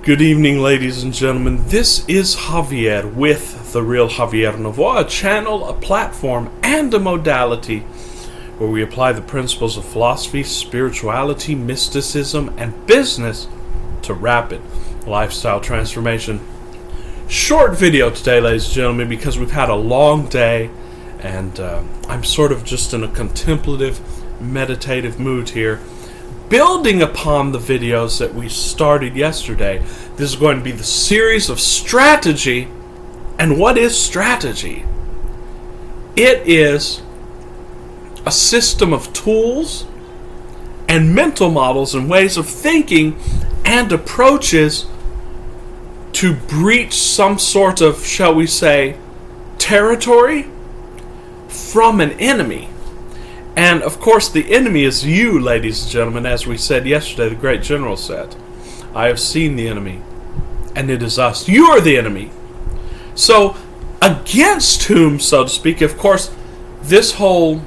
Good evening, ladies and gentlemen. This is Javier with The Real Javier Novoa, a channel, a platform, and a modality where we apply the principles of philosophy, spirituality, mysticism, and business to rapid lifestyle transformation. Short video today, ladies and gentlemen, because we've had a long day and I'm sort of just in a contemplative, meditative mood here. Building upon the videos that we started yesterday, this is going to be the series of strategy. And what is strategy? It is a system of tools and mental models and ways of thinking and approaches to breach some sort of, shall we say, territory from an enemy. And, of course, the enemy is you, ladies and gentlemen, as we said yesterday, the great general said. I have seen the enemy, and it is us. You are the enemy. So, against whom, so to speak, of course, this whole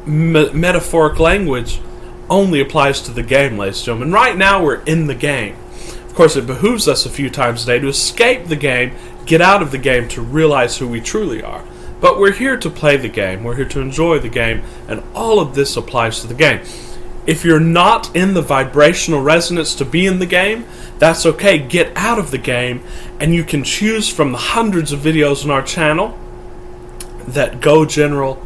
metaphoric language only applies to the game, ladies and gentlemen. Right now, we're in the game. Of course, it behooves us a few times a day to escape the game, get out of the game to realize who we truly are. But we're here to play the game, we're here to enjoy the game, and all of this applies to the game. If you're not in the vibrational resonance to be in the game, that's okay. Get out of the game, and you can choose from the hundreds of videos on our channel that go general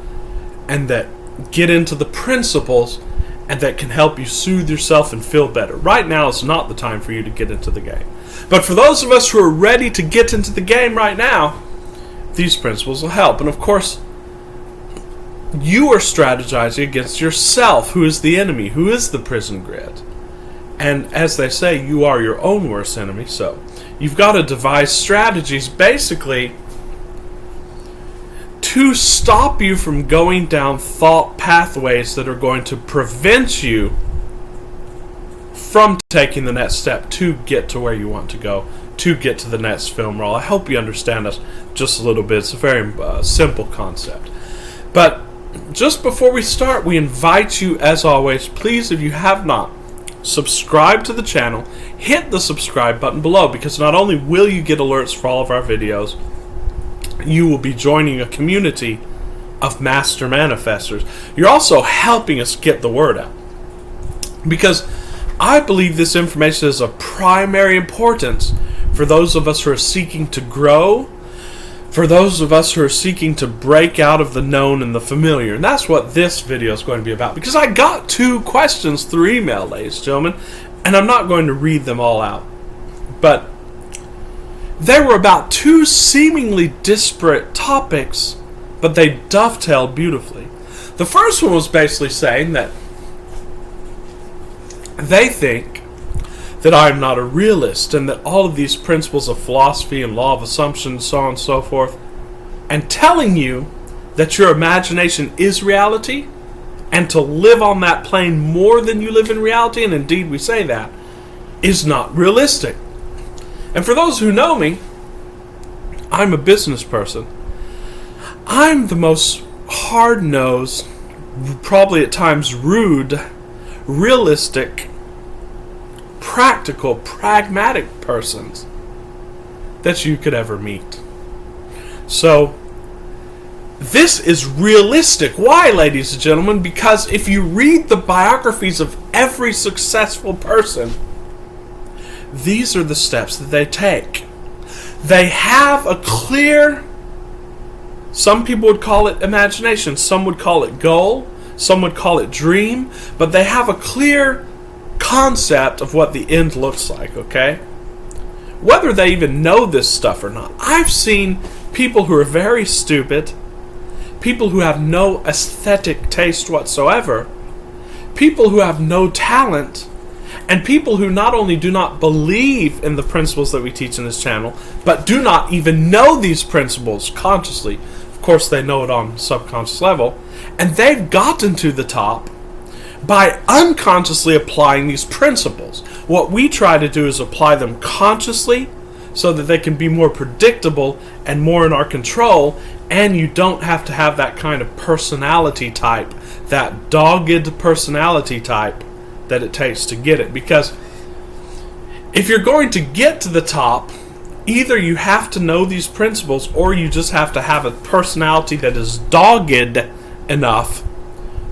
and that get into the principles and that can help you soothe yourself and feel better. Right now is not the time for you to get into the game. But for those of us who are ready to get into the game right now, these principles will help. And of course, you are strategizing against yourself, who is the enemy, who is the prison grid. And as they say, you are your own worst enemy. So you've got to devise strategies basically to stop you from going down thought pathways that are going to prevent you from taking the next step to get to where you want to go, to get to the next film role. I hope you understand us just a little bit. It's a very simple concept. But just before we start, we invite you, as always, please, if you have not, subscribe to the channel, hit the subscribe button below, because not only will you get alerts for all of our videos, you will be joining a community of master manifestors. You're also helping us get the word out, because I believe this information is of primary importance for those of us who are seeking to grow, for those of us who are seeking to break out of the known and the familiar. And that's what this video is going to be about. Because I got 2 questions through email, ladies and gentlemen, and I'm not going to read them all out. But they were about 2 seemingly disparate topics, but they dovetailed beautifully. The first one was basically saying that they think that I'm not a realist, and that all of these principles of philosophy and law of assumption and so on and so forth, and telling you that your imagination is reality, and to live on that plane more than you live in reality, and indeed we say that, is not realistic. And for those who know me, I'm a business person. I'm the most hard-nosed, probably at times rude, realistic, practical, pragmatic persons that you could ever meet. So, this is realistic. Why, ladies and gentlemen? Because if you read the biographies of every successful person, these are the steps that they take. They have a clear, some people would call it imagination, some would call it goal, some would call it dream, but they have a clear concept of what the end looks like, okay? Whether they even know this stuff or not. I've seen people who are very stupid, people who have no aesthetic taste whatsoever, people who have no talent, and people who not only do not believe in the principles that we teach in this channel, but do not even know these principles consciously. Of course, they know it on subconscious level, and they've gotten to the top by unconsciously applying these principles. What we try to do is apply them consciously so that they can be more predictable and more in our control, and you don't have to have that kind of personality type, that dogged personality type that it takes to get it. Because If you're going to get to the top, either you have to know these principles or you just have to have a personality that is dogged enough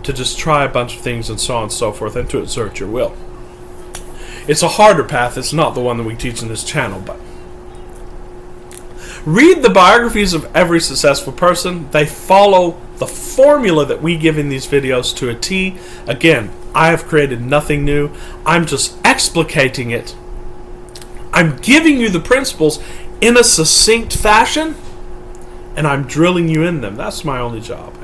to just try a bunch of things and so on and so forth and to exert your will. It's a harder path. It's not the one that we teach in this channel, but read the biographies of every successful person. They follow the formula that we give in these videos to a T. Again, I have created nothing new. I'm just explicating it. I'm giving you the principles in a succinct fashion, and I'm drilling you in them. That's my only job.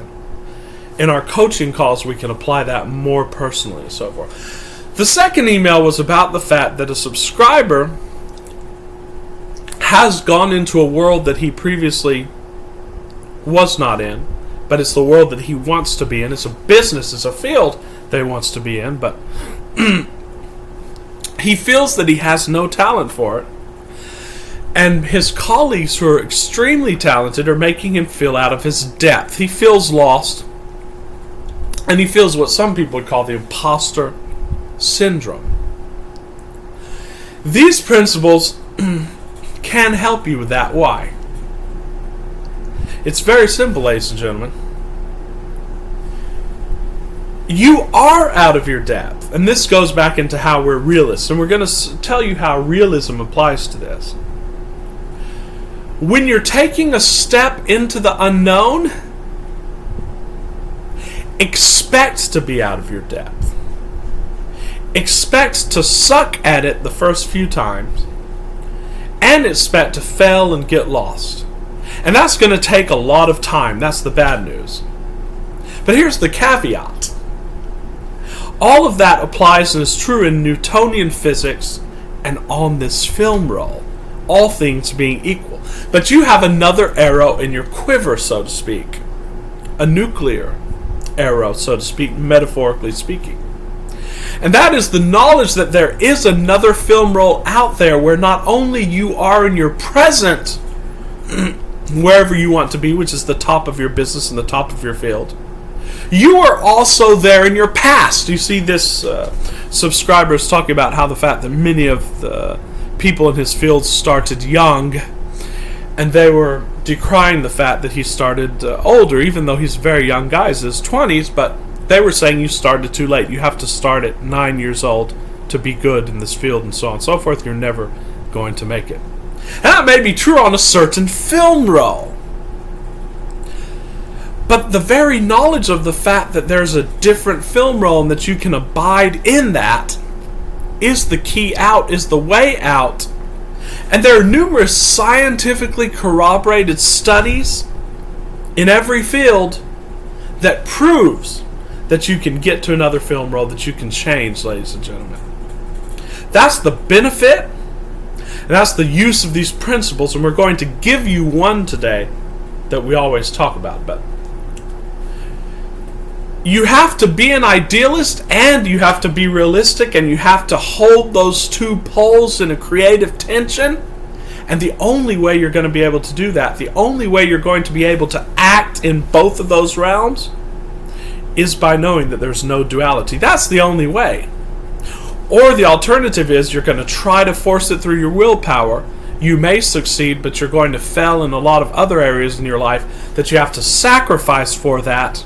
In our coaching calls, we can apply that more personally and so forth. The second email was about the fact that a subscriber has gone into a world that he previously was not in, but it's the world that he wants to be in. It's a business, it's a field that he wants to be in, but he feels that he has no talent for it. And his colleagues who are extremely talented are making him feel out of his depth. He feels lost. And he feels what some people would call the imposter syndrome. These principles can help you with that. Why? It's very simple, ladies and gentlemen. You are out of your depth. And this goes back into how we're realists. And we're going to tell you how realism applies to this. When you're taking a step into the unknown, expect to be out of your depth. Expect to suck at it the first few times. And expect to fail and get lost. And that's going to take a lot of time. That's the bad news. But here's the caveat. All of that applies and is true in Newtonian physics and on this film roll. All things being equal. But you have another arrow in your quiver, so to speak. A nuclear arrow, so to speak, metaphorically speaking. And that is the knowledge that there is another film roll out there where not only you are in your present, wherever you want to be, which is the top of your business and the top of your field, you are also there in your past. You see this subscriber is talking about how the fact that many of the people in his field started young, and they were decrying the fact that he started older, even though he's a very young guy, he's in his 20s, but they were saying you started too late. You have to start at 9 years old to be good in this field and so on and so forth. You're never going to make it. And that may be true on a certain film roll. But the very knowledge of the fact that there's a different film roll and that you can abide in that is the key out, is the way out. And there are numerous scientifically corroborated studies in every field that proves that you can get to another film roll, that you can change, ladies and gentlemen. That's the benefit, and that's the use of these principles, and we're going to give you one today that we always talk about. But you have to be an idealist, and you have to be realistic, and you have to hold those two poles in a creative tension. And the only way you're going to be able to do that, the only way you're going to be able to act in both of those realms, is by knowing that there's no duality. That's the only way. Or the alternative is you're going to try to force it through your willpower. You may succeed, but you're going to fail in a lot of other areas in your life that you have to sacrifice for that.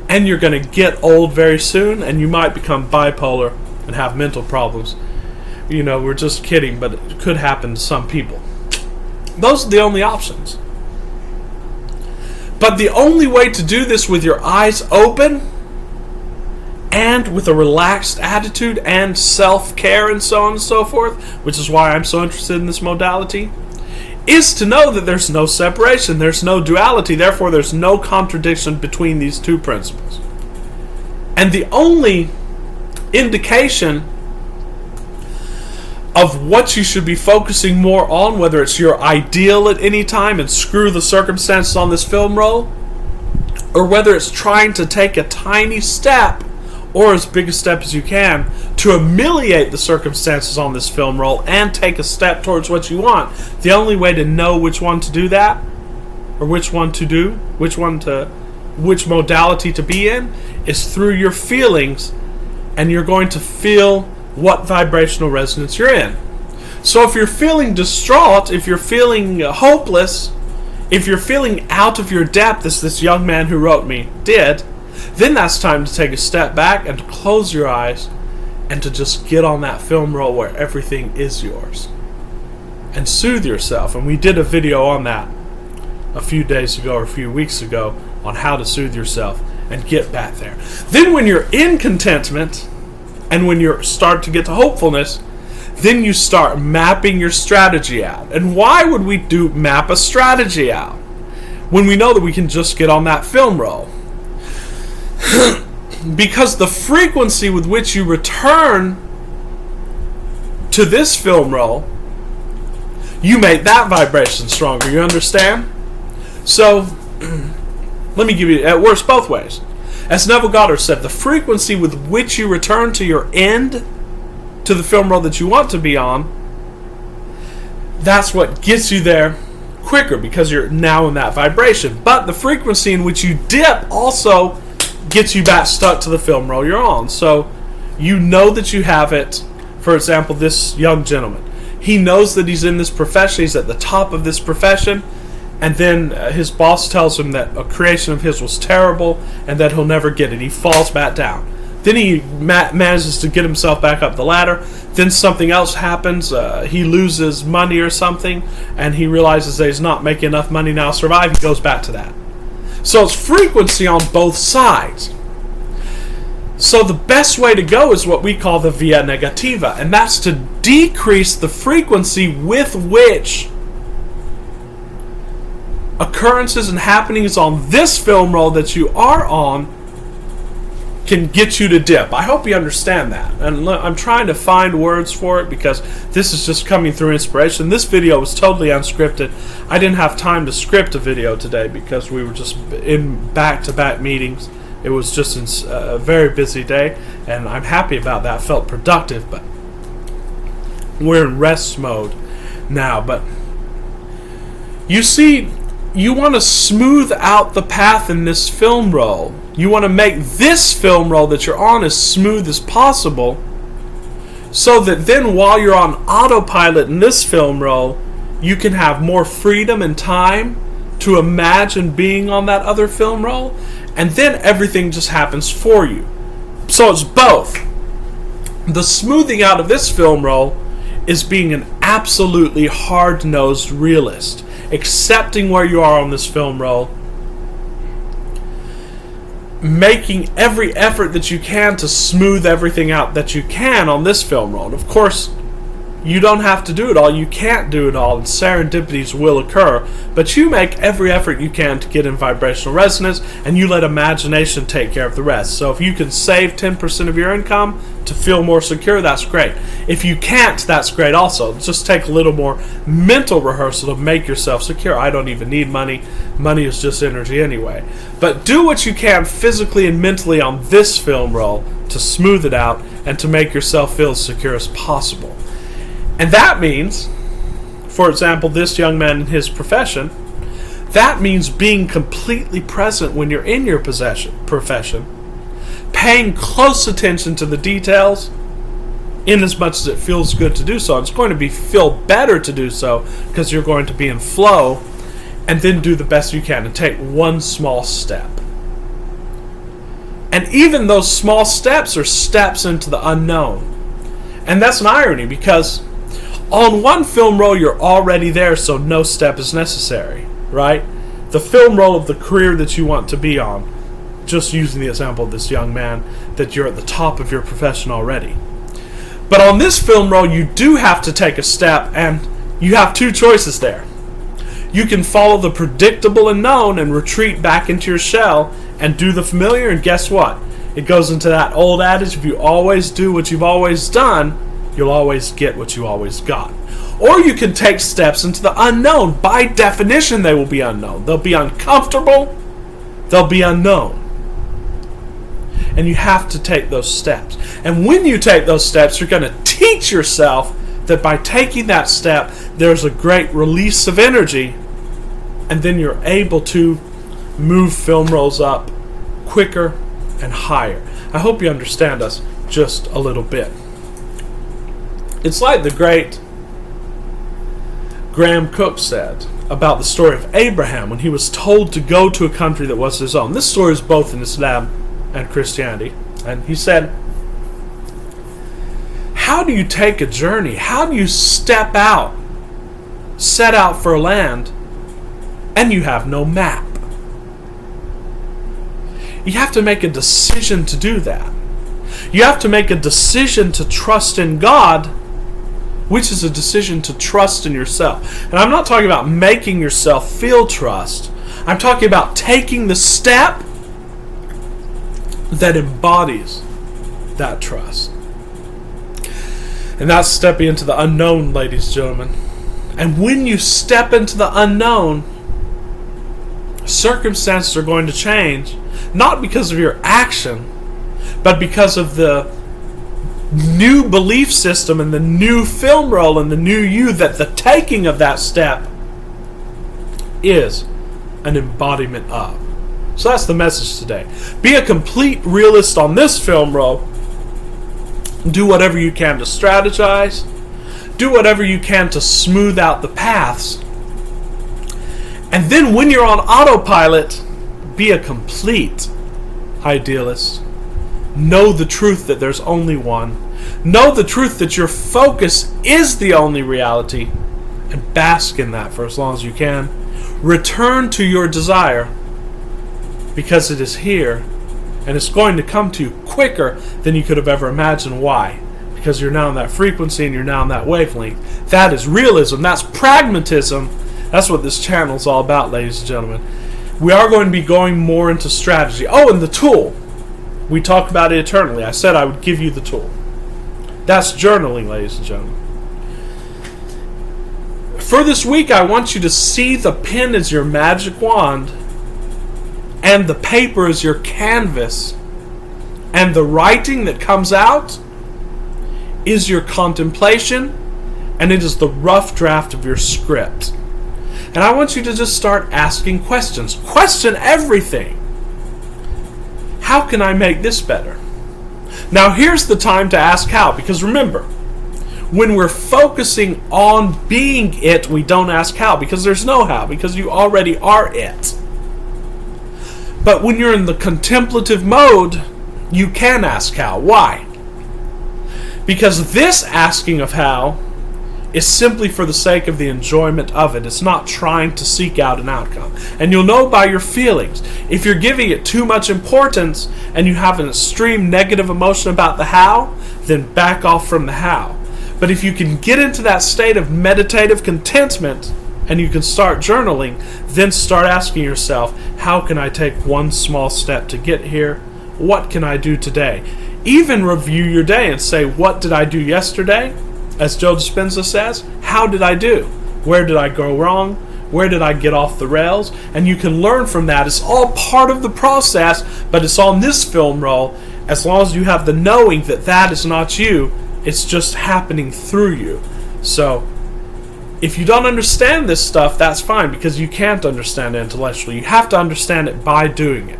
And you're going to get old very soon, and you might become bipolar and have mental problems. You know, we're just kidding, but it could happen to some people. Those are the only options. But the only way to do this with your eyes open and with a relaxed attitude and self-care and so on and so forth, which is why I'm so interested in this modality, is to know that there's no separation, there's no duality, therefore there's no contradiction between these two principles. And the only indication of what you should be focusing more on, whether it's your ideal at any time and screw the circumstances on this film roll, or whether it's trying to take a tiny step, or as big a step as you can, to ameliorate the circumstances on this film roll and take a step towards what you want. The only way to know which one to do that, or which one to do, which modality to be in, is through your feelings, and you're going to feel what vibrational resonance you're in. So if you're feeling distraught, if you're feeling hopeless, if you're feeling out of your depth, as this young man who wrote me did, then that's time to take a step back and to close your eyes and to just get on that film roll where everything is yours. And soothe yourself. And we did a video on that a few days ago or a few weeks ago on how to soothe yourself and get back there. Then when you're in contentment and when you start to get to hopefulness, then you start mapping your strategy out. And why would we map a strategy out when we know that we can just get on that film roll? Because the frequency with which you return to this film roll, you make that vibration stronger. You understand? So, let me give you, it works both ways. As Neville Goddard said, the frequency with which you return to your end, to the film roll that you want to be on, that's what gets you there quicker because you're now in that vibration. But the frequency in which you dip also gets you back stuck to the film roll you're on. So you know that you have it. For example, this young gentleman, he knows that he's in this profession, he's at the top of this profession, and then his boss tells him that a creation of his was terrible and that he'll never get it. He falls back down. Then he manages to get himself back up the ladder. Then something else happens. He loses money or something, and he realizes that he's not making enough money now to survive. He goes back to that. So it's frequency on both sides. So the best way to go is what we call the via negativa, and that's to decrease the frequency with which occurrences and happenings on this film roll that you are on can get you to dip. I hope you understand that. And I'm trying to find words for it because this is just coming through inspiration. This video was totally unscripted. I didn't have time to script a video today because we were just in back-to-back meetings. It was just a very busy day, and I'm happy about that. Felt productive, but we're in rest mode now. But you see, you want to smooth out the path in this film roll. You want to make this film roll that you're on as smooth as possible so that then while you're on autopilot in this film roll, you can have more freedom and time to imagine being on that other film roll, and then everything just happens for you. So it's both. The smoothing out of this film roll is being an absolutely hard-nosed realist, accepting where you are on this film roll, making every effort that you can to smooth everything out that you can on this film roll. And of course, you don't have to do it all. You can't do it all, and serendipities will occur. But you make every effort you can to get in vibrational resonance, and you let imagination take care of the rest. So if you can save 10% of your income to feel more secure, that's great. If you can't, that's great also. Just take a little more mental rehearsal to make yourself secure. I don't even need money. Money is just energy anyway. But do what you can physically and mentally on this film roll to smooth it out and to make yourself feel as secure as possible. And that means, for example, this young man in his profession, that means being completely present when you're in your profession, paying close attention to the details in as much as it feels good to do so. And it's going to feel better to do so because you're going to be in flow, and then do the best you can and take one small step. And even those small steps are steps into the unknown. And that's an irony because on one film roll, you're already there, so no step is necessary, right? The film roll of the career that you want to be on, just using the example of this young man, that you're at the top of your profession already. But on this film roll, you do have to take a step, and you have two choices there. You can follow the predictable and known and retreat back into your shell and do the familiar, and guess what? It goes into that old adage, if you always do what you've always done, you'll always get what you always got. Or you can take steps into the unknown. By definition, they will be unknown. They'll be uncomfortable. They'll be unknown. And you have to take those steps. And when you take those steps, you're going to teach yourself that by taking that step, there's a great release of energy. And then you're able to move film rolls up quicker and higher. I hope you understand us just a little bit. It's like the great Graham Cook said about the story of Abraham when he was told to go to a country that was his own. This story is both in Islam and Christianity. And he said, how do you take a journey? How do you step out, set out for a land, and you have no map? You have to make a decision to do that. You have to make a decision to trust in God, which is a decision to trust in yourself. And I'm not talking about making yourself feel trust. I'm talking about taking the step that embodies that trust. And that's stepping into the unknown, ladies and gentlemen. And when you step into the unknown, circumstances are going to change, not because of your action, but because of the new belief system and the new film role and the new you that the taking of that step is an embodiment of. So that's the message today. Be a complete realist on this film role. Do whatever you can to strategize. Do whatever you can to smooth out the paths. And then when you're on autopilot, be a complete idealist. Know the truth that there's only one. Know the truth that your focus is the only reality. And bask in that for as long as you can. Return to your desire, because it is here. And it's going to come to you quicker than you could have ever imagined. Why? Because you're now in that frequency and you're now in that wavelength. That is realism. That's pragmatism. That's what this channel is all about, ladies and gentlemen. We are going to be going more into strategy. Oh, and the tool. We talked about it eternally. I said I would give you the tool. That's journaling, ladies and gentlemen. For this week, I want you to see the pen as your magic wand, and the paper is your canvas, and the writing that comes out is your contemplation, and it is the rough draft of your script. And I want you to just start asking questions. Question everything. How can I make this better? Now here's the time to ask how, because remember, when we're focusing on being it, we don't ask how, because there's no how, because you already are it. But when you're in the contemplative mode, you can ask how. Why? Because this asking of how is simply for the sake of the enjoyment of it. It's not trying to seek out an outcome. And you'll know by your feelings. If you're giving it too much importance and you have an extreme negative emotion about the how, then back off from the how. But if you can get into that state of meditative contentment and you can start journaling, then start asking yourself, how can I take one small step to get here? What can I do today? Even review your day and say, what did I do yesterday? As Joe Dispenza says, how did I do? Where did I go wrong? Where did I get off the rails? And you can learn from that. It's all part of the process, but it's on this film roll. As long as you have the knowing that that is not you, it's just happening through you. So, if you don't understand this stuff, that's fine, because you can't understand it intellectually. You have to understand it by doing it.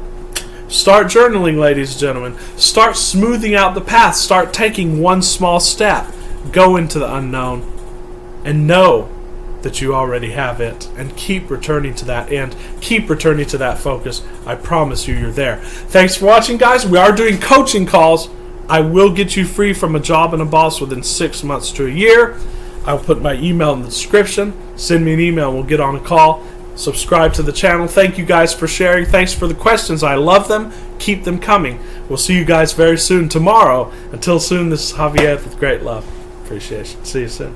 Start journaling, ladies and gentlemen. Start smoothing out the path. Start taking one small step. Go into the unknown and know that you already have it, and keep returning to that end. Keep returning to that focus. I promise you're there. Thanks for watching, guys. We are doing coaching calls. I will get you free from a job and a boss within 6 months to a year. I'll put my email in the description. Send me an email and we'll get on a call. Subscribe to the channel. Thank you guys for sharing. Thanks for the questions. I love them. Keep them coming. We'll see you guys very soon tomorrow. Until soon, this is Javier with great love. Appreciation. See you soon.